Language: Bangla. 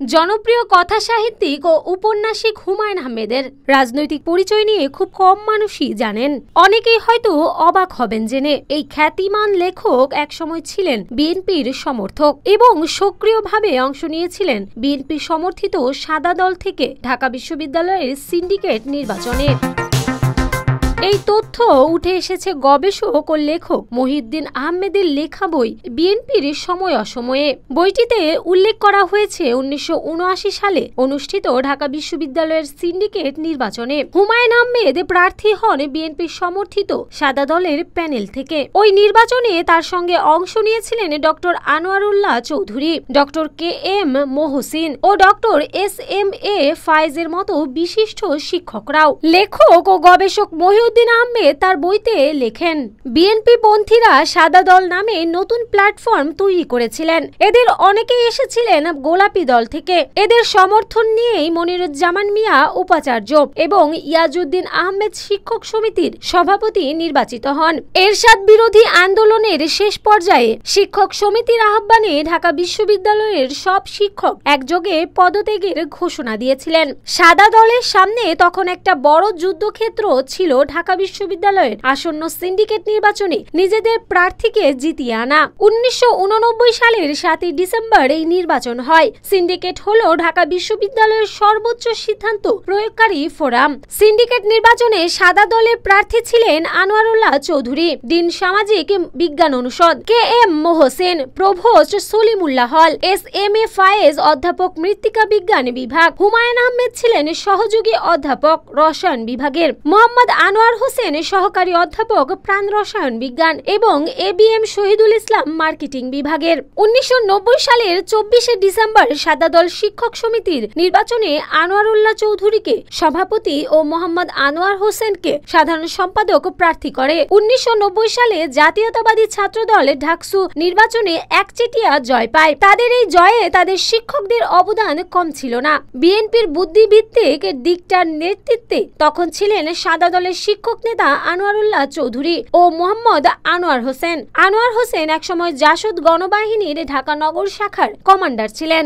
জনপ্রিয় কথা সাহিত্যিক ও উপন্যাসিক হুমায়ুন আহমেদের রাজনৈতিক পরিচয় নিয়ে খুব কম মানুষই জানেন। অনেকেই হয়তো অবাক হবেন জেনে এই খ্যাতিমান লেখক একসময় ছিলেন বিএনপির সমর্থক এবং সক্রিয়ভাবে অংশ নিয়েছিলেন বিএনপি সমর্থিত সাদা দল থেকে ঢাকা বিশ্ববিদ্যালয়ের সিন্ডিকেট নির্বাচনে। এই তথ্য উঠে এসেছে গবেষক ও লেখক মহিউদ্দিন আহমেদের লেখা বই বিএনপির সময় অসময়ে। বইটিতে উল্লেখ করা হয়েছে 1979 সালে অনুষ্ঠিত ঢাকা বিশ্ববিদ্যালয়ের সিন্ডিকেট নির্বাচনে হুমায়ুন আহমেদ প্রার্থী হন বিএনপি সমর্থিত সাদা দলের প্যানেল থেকে। ওই নির্বাচনে তার সঙ্গে অংশ নিয়েছিলেন doctor Anwarullah Chowdhury, doctor KM Mohsin ও ডক্টর SMA ফায়েজের মতো বিশিষ্ট শিক্ষকরাও। লেখক ও গবেষক মহিউদ্দিন আহমেদ তার বইতে লেখেন, বিএনপি পন্থীরা সাদা দল নামে নতুন প্ল্যাটফর্ম তৈরি করেছিলেন। এদের অনেকেই এসেছিলেন গোলাপি দল থেকে। এদের সমর্থন নিয়েই মনিরুজ্জামান মিয়া উপাচার্য এবং ইয়াজউদ্দিন আহমেদ শিক্ষক সমিতির সভাপতি নির্বাচিত হন। এরশাদ বিরোধী আন্দোলনের শেষ পর্যায়ে শিক্ষক সমিতির আহ্বানে ঢাকা বিশ্ববিদ্যালয়ের সব শিক্ষক একযোগে পদত্যাগের ঘোষণা দিয়েছিলেন। সাদা দলের সামনে তখন একটা বড় যুদ্ধক্ষেত্র ছিল ঢাকা বিশ্ববিদ্যালয়ের আসন্ন সিন্ডিকেট নির্বাচনে নিজেদের প্রার্থীকে জিতিয়ে আনা। 1989 সালের 7 ডিসেম্বর এই নির্বাচন হয়। সিন্ডিকেট হলো ঢাকা বিশ্ববিদ্যালয়ের সর্বোচ্চ সিদ্ধান্ত প্রয়োগকারী ফোরাম। সিন্ডিকেট নির্বাচনে সাদা দলের প্রার্থী ছিলেন আনোয়ারুল্লাহ চৌধুরী, ডিন সামাজিক বিজ্ঞান অনুষদ, KM মহসিন, প্রভোস্ট সলিমুল্লাহ হল, SMA ফায়েজ অধ্যাপক মৃত্তিকা বিজ্ঞান বিভাগ, হুমায়ুন আহমেদ ছিলেন সহযোগী অধ্যাপক রসায়ন বিভাগের, মোহাম্মদ আনোয়ার হোসেন সহকারী অধ্যাপক প্রাণ রসায়ন বিজ্ঞান এবং ABM শহীদুল ইসলাম মার্কেটিং বিভাগের। 1990 সালের 24 ডিসেম্বর সাদা দল শিক্ষক সমিতির নির্বাচনে আনোয়ারুল্লাহ চৌধুরীকে সভাপতি ও মোহাম্মদ আনোয়ার হোসেনকে সাধারণ সম্পাদক প্রার্থী করে। 1990 সালে জাতীয়তাবাদী ছাত্র দল ঢাকসু নির্বাচনে একচেটিয়া জয় পায়। তাদের এই জয়ে তাদের শিক্ষকদের অবদান কম ছিল না। বিএনপির বুদ্ধিভিত্তিক দিকটার নেতৃত্বে তখন ছিলেন সাদা দলের শিক্ষক নেতা আনোয়ারুল্লাহ চৌধুরী ও মোহাম্মদ আনোয়ার হোসেন। আনোয়ার হোসেন একসময় জাসদ গণবাহিনীর ঢাকা নগর শাখার কমান্ডার ছিলেন।